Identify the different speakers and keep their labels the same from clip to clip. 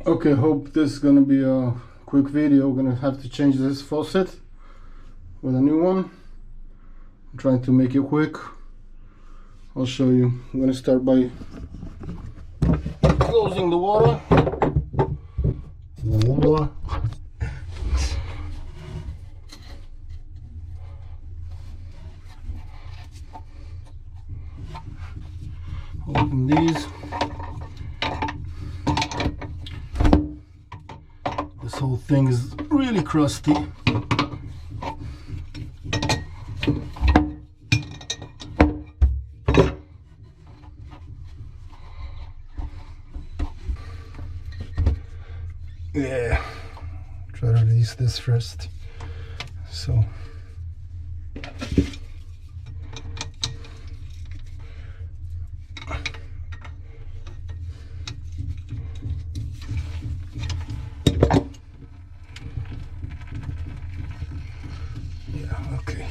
Speaker 1: Okay, hope this is gonna be a quick video. We're gonna have to change this faucet with a new one. I'm trying to make it quick. I'll show you. I'm gonna start by closing the water. Open these. This whole thing is really crusty. Yeah, try to release this first. So yeah, okay.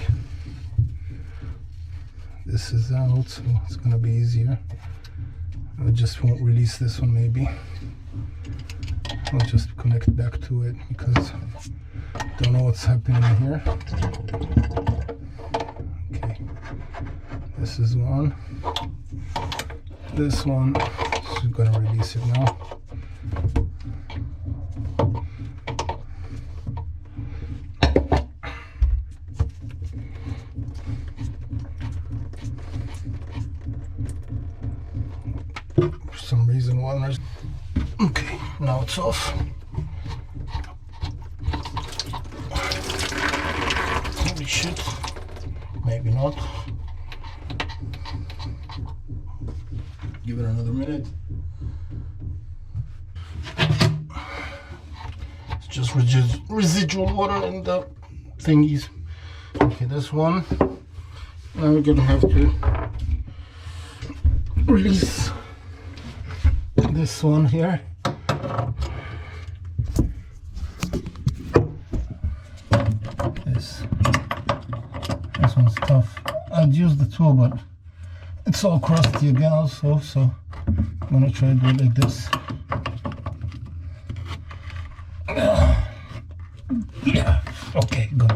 Speaker 1: This is out, so it's gonna be easier. I just won't release this one maybe. I'll just connect back to it because I don't know what's happening here. Okay, this is one. This one is gonna release it now. For some reason, one is okay. Now it's off. Holy shit. Maybe not. Give it another minute. It's just residual water in the thingies. Okay, this one. Now we're gonna have to release this one here. This one's tough. I'd use the tool, but it's all crusty again also, so I'm gonna try to do it like this. Yeah, okay, good.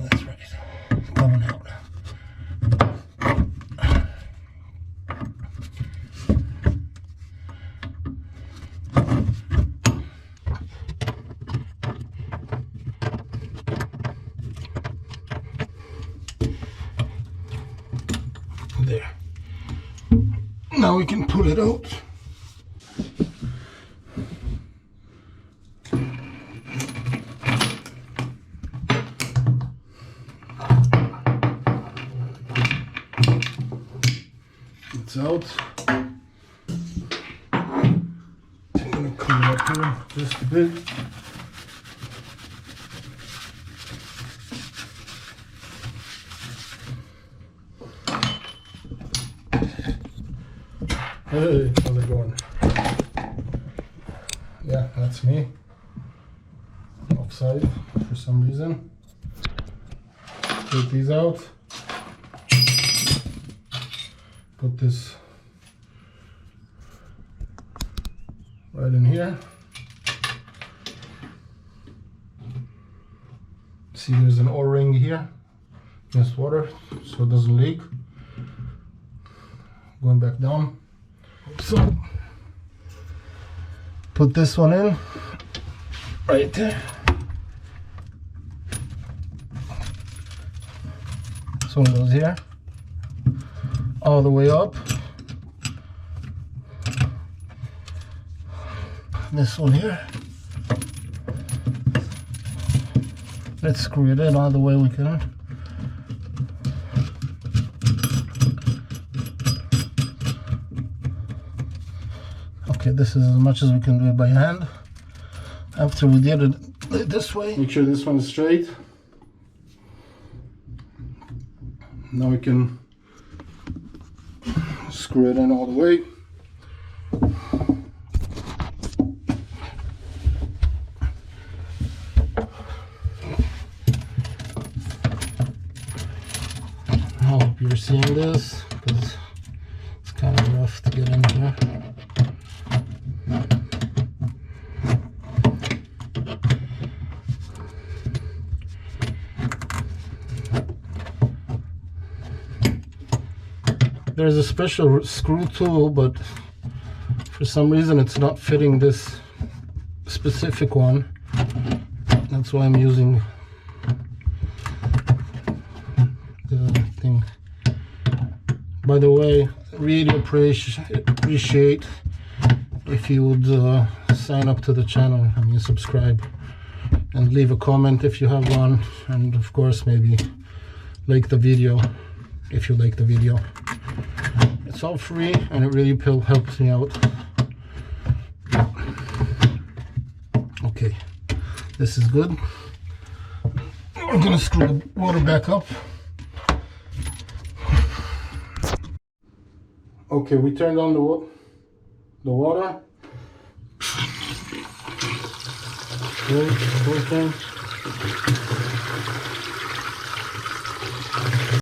Speaker 1: That's right, coming out. There. Now we can pull it out. It's out. I'm gonna clean it up here just a bit. Hey, how's it going? Yeah, that's me. Offside for some reason. Take these out. Put this right in here. See, there's an O-ring here against water, so it doesn't leak. Going back down. So put this one in right there. This one goes here all the way up. This one here. Let's screw it in all the way we can. Okay, this is as much as we can do it by hand. After we did it this way, make sure this one is straight. Now we can screw it in all the way. hope you're seeing this, because it's kind of rough to get in here. There's a special screw tool, but for some reason it's not fitting this specific one. That's why I'm using the thing. By the way, really appreciate if you would sign up to the channel. I mean, subscribe and leave a comment if you have one, and of course maybe like the video if you like the video. It's all free and it really helps me out. Okay, this is good. We're gonna screw the water back up. Okay, we turned on the water. Okay, working.